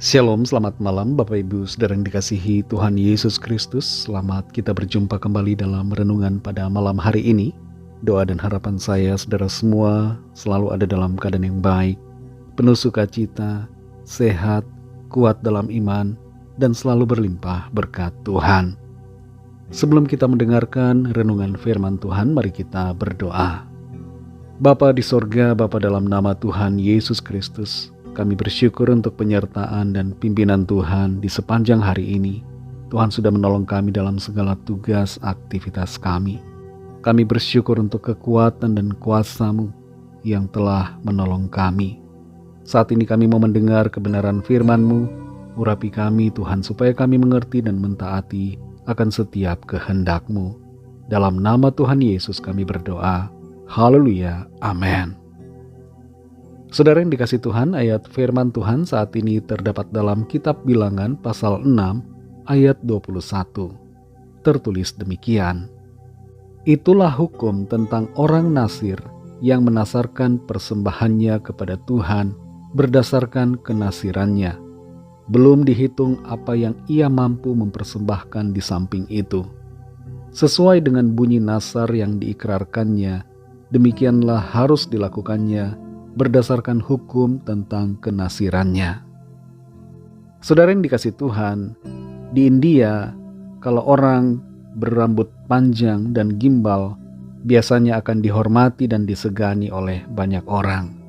Shalom, selamat malam Bapak Ibu Saudara yang dikasihi Tuhan Yesus Kristus. Selamat kita berjumpa kembali dalam renungan pada malam hari ini. Doa dan harapan saya saudara semua selalu ada dalam keadaan yang baik, penuh sukacita, sehat, kuat dalam iman, dan selalu berlimpah berkat Tuhan. Sebelum kita mendengarkan renungan firman Tuhan, mari kita berdoa. Bapa di sorga, Bapa dalam nama Tuhan Yesus Kristus, kami bersyukur untuk penyertaan dan pimpinan Tuhan di sepanjang hari ini. Tuhan sudah menolong kami dalam segala tugas aktivitas kami. Kami bersyukur untuk kekuatan dan kuasa-Mu yang telah menolong kami. Saat ini kami mau mendengar kebenaran firman-Mu. Urapi kami Tuhan supaya kami mengerti dan mentaati akan setiap kehendak-Mu. Dalam nama Tuhan Yesus kami berdoa. Haleluya. Amin. Saudara yang dikasih Tuhan, ayat firman Tuhan saat ini terdapat dalam kitab Bilangan pasal 6 ayat 21. Tertulis demikian. Itulah hukum tentang orang Nasir yang menasarkan persembahannya kepada Tuhan berdasarkan kenasirannya. Belum dihitung apa yang ia mampu mempersembahkan di samping itu. Sesuai dengan bunyi nasar yang diikrarkannya, demikianlah harus dilakukannya berdasarkan hukum tentang kenasirannya. Saudara yang dikasih Tuhan, di India kalau orang berambut panjang dan gimbal biasanya akan dihormati dan disegani oleh banyak orang.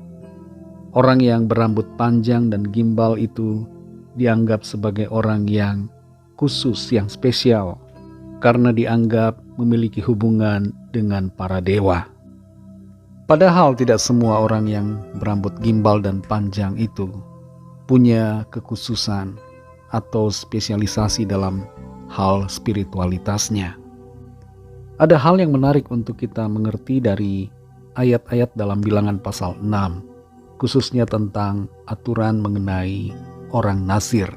Orang yang berambut panjang dan gimbal itu dianggap sebagai orang yang khusus, yang spesial, karena dianggap memiliki hubungan dengan para dewa. Padahal tidak semua orang yang berambut gimbal dan panjang itu punya kekhususan atau spesialisasi dalam hal spiritualitasnya. Ada hal yang menarik untuk kita mengerti dari ayat-ayat dalam Bilangan pasal 6, khususnya tentang aturan mengenai orang Nasir.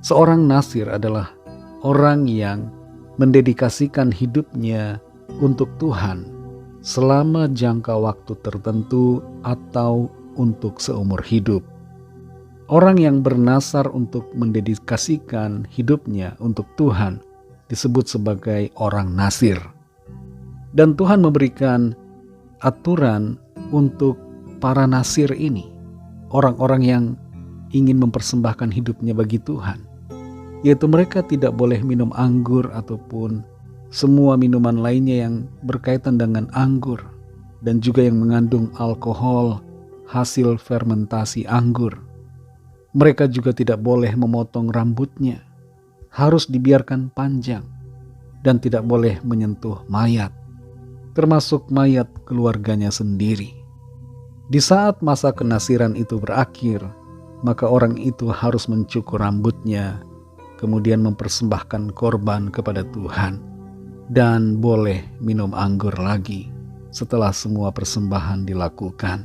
Seorang Nasir adalah orang yang mendedikasikan hidupnya untuk Tuhan selama jangka waktu tertentu atau untuk seumur hidup. Orang yang bernasar untuk mendedikasikan hidupnya untuk Tuhan disebut sebagai orang Nasir. Dan Tuhan memberikan aturan untuk para Nasir ini, orang-orang yang ingin mempersembahkan hidupnya bagi Tuhan, yaitu mereka tidak boleh minum anggur ataupun semua minuman lainnya yang berkaitan dengan anggur dan juga yang mengandung alkohol hasil fermentasi anggur. Mereka juga tidak boleh memotong rambutnya, harus dibiarkan panjang, dan tidak boleh menyentuh mayat, termasuk mayat keluarganya sendiri. Di saat masa kenasiran itu berakhir, maka orang itu harus mencukur rambutnya, kemudian mempersembahkan korban kepada Tuhan, dan boleh minum anggur lagi setelah semua persembahan dilakukan.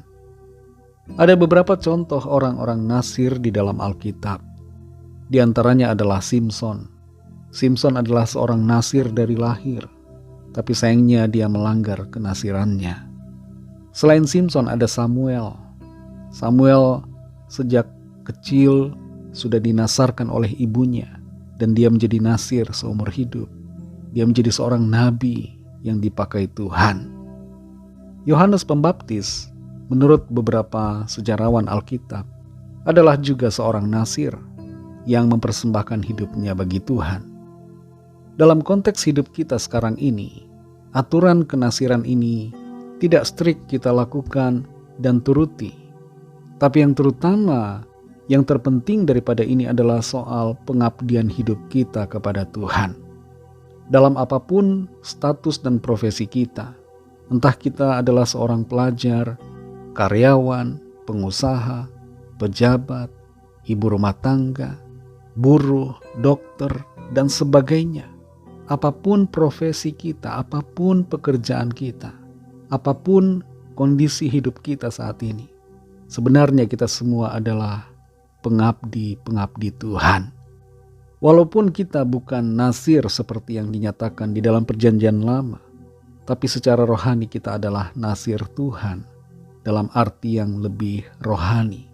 Ada beberapa contoh orang-orang Nasir di dalam Alkitab. Di antaranya adalah Simson. Simson adalah seorang Nasir dari lahir, tapi sayangnya dia melanggar kenasirannya. Selain Simson ada Samuel. Samuel sejak kecil sudah dinasarkan oleh ibunya dan dia menjadi Nasir seumur hidup. Dia menjadi seorang nabi yang dipakai Tuhan. Yohanes Pembaptis, menurut beberapa sejarawan Alkitab, adalah juga seorang Nasir yang mempersembahkan hidupnya bagi Tuhan. Dalam konteks hidup kita sekarang ini, aturan kenasiran ini tidak strict kita lakukan dan turuti. Tapi yang terutama, yang terpenting daripada ini adalah soal pengabdian hidup kita kepada Tuhan. Dalam apapun status dan profesi kita, entah kita adalah seorang pelajar, karyawan, pengusaha, pejabat, ibu rumah tangga, buruh, dokter, dan sebagainya. Apapun profesi kita, apapun pekerjaan kita, apapun kondisi hidup kita saat ini, sebenarnya kita semua adalah pengabdi Tuhan. Walaupun kita bukan Nasir seperti yang dinyatakan di dalam perjanjian lama, tapi secara rohani kita adalah Nasir Tuhan dalam arti yang lebih rohani.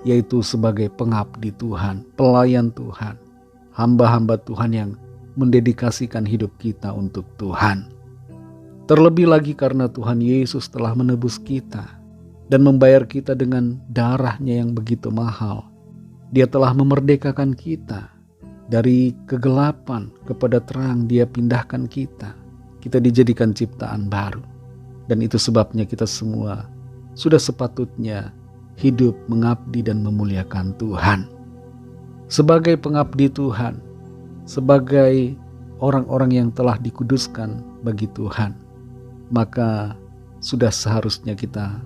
yaitu sebagai pengabdi Tuhan, pelayan Tuhan, hamba-hamba Tuhan yang mendedikasikan hidup kita untuk Tuhan. Terlebih lagi karena Tuhan Yesus telah menebus kita dan membayar kita dengan darahnya yang begitu mahal. Dia telah memerdekakan kita dari kegelapan kepada terang. Dia pindahkan kita. Kita dijadikan ciptaan baru. Dan itu sebabnya kita semua sudah sepatutnya hidup mengabdi dan memuliakan Tuhan. Sebagai pengabdi Tuhan, sebagai orang-orang yang telah dikuduskan bagi Tuhan, maka sudah seharusnya kita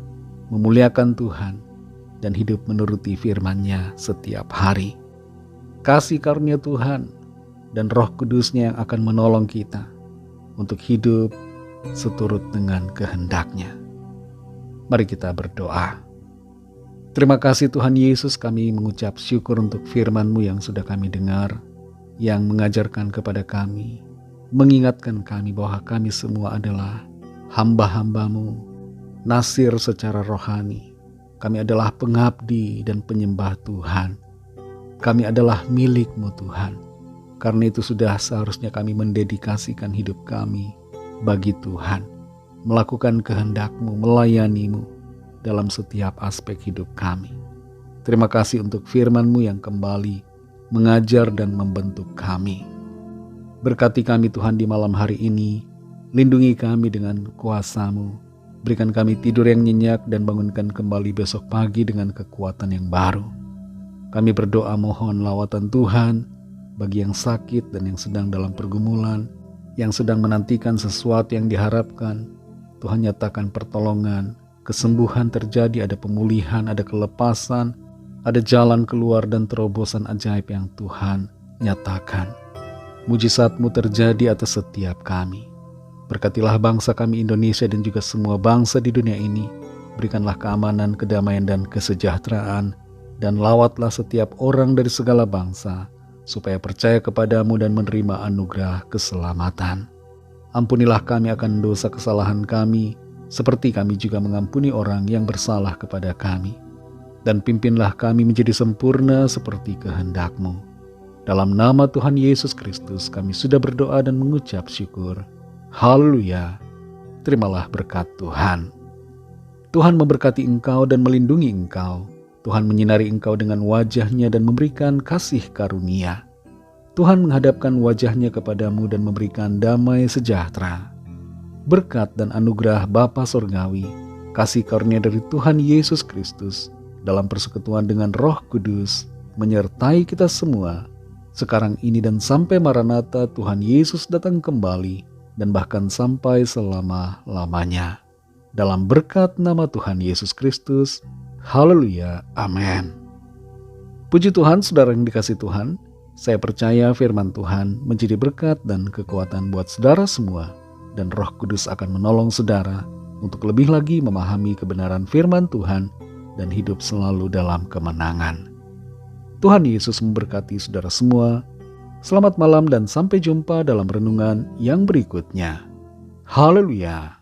memuliakan Tuhan dan hidup menuruti firman-Nya setiap hari. Kasih karunia Tuhan dan Roh Kudus-Nya yang akan menolong kita untuk hidup seturut dengan kehendak-Nya. Mari kita berdoa. Terima kasih Tuhan Yesus, kami mengucap syukur untuk firman-Mu yang sudah kami dengar, yang mengajarkan kepada kami, mengingatkan kami bahwa kami semua adalah hamba-hamba-Mu, nasir secara rohani. Kami adalah pengabdi dan penyembah Tuhan. Kami adalah milik-Mu Tuhan. Karena itu sudah seharusnya kami mendedikasikan hidup kami bagi Tuhan, melakukan kehendak-Mu, melayani-Mu dalam setiap aspek hidup kami. Terima kasih untuk firman-Mu yang kembali mengajar dan membentuk kami. Berkati kami Tuhan di malam hari ini, lindungi kami dengan kuasa-Mu, berikan kami tidur yang nyenyak dan bangunkan kembali besok pagi dengan kekuatan yang baru. Kami berdoa mohon lawatan Tuhan bagi yang sakit dan yang sedang dalam pergumulan, yang sedang menantikan sesuatu yang diharapkan. Tuhan nyatakan pertolongan, kesembuhan terjadi, ada pemulihan, ada kelepasan, ada jalan keluar dan terobosan ajaib yang Tuhan nyatakan. Mujizat-Mu terjadi atas setiap kami. Berkatilah bangsa kami Indonesia dan juga semua bangsa di dunia ini. Berikanlah keamanan, kedamaian dan kesejahteraan, dan lawatlah setiap orang dari segala bangsa supaya percaya kepadamu dan menerima anugerah keselamatan. Ampunilah kami akan dosa kesalahan kami, seperti kami juga mengampuni orang yang bersalah kepada kami. Dan pimpinlah kami menjadi sempurna seperti kehendak-Mu. Dalam nama Tuhan Yesus Kristus kami sudah berdoa dan mengucap syukur. Haleluya. Terimalah berkat Tuhan. Tuhan memberkati engkau dan melindungi engkau. Tuhan menyinari engkau dengan wajah-Nya dan memberikan kasih karunia. Tuhan menghadapkan wajah-Nya kepadamu dan memberikan damai sejahtera. Berkat dan anugerah Bapa Surgawi, kasih karunia dari Tuhan Yesus Kristus, dalam persekutuan dengan Roh Kudus, menyertai kita semua, sekarang ini dan sampai Maranatha Tuhan Yesus datang kembali, dan bahkan sampai selama-lamanya. Dalam berkat nama Tuhan Yesus Kristus, haleluya, amin. Puji Tuhan, saudara yang dikasihi Tuhan, saya percaya firman Tuhan menjadi berkat dan kekuatan buat saudara semua, dan Roh Kudus akan menolong saudara untuk lebih lagi memahami kebenaran firman Tuhan dan hidup selalu dalam kemenangan. Tuhan Yesus memberkati saudara semua. Selamat malam dan sampai jumpa dalam renungan yang berikutnya. Haleluya.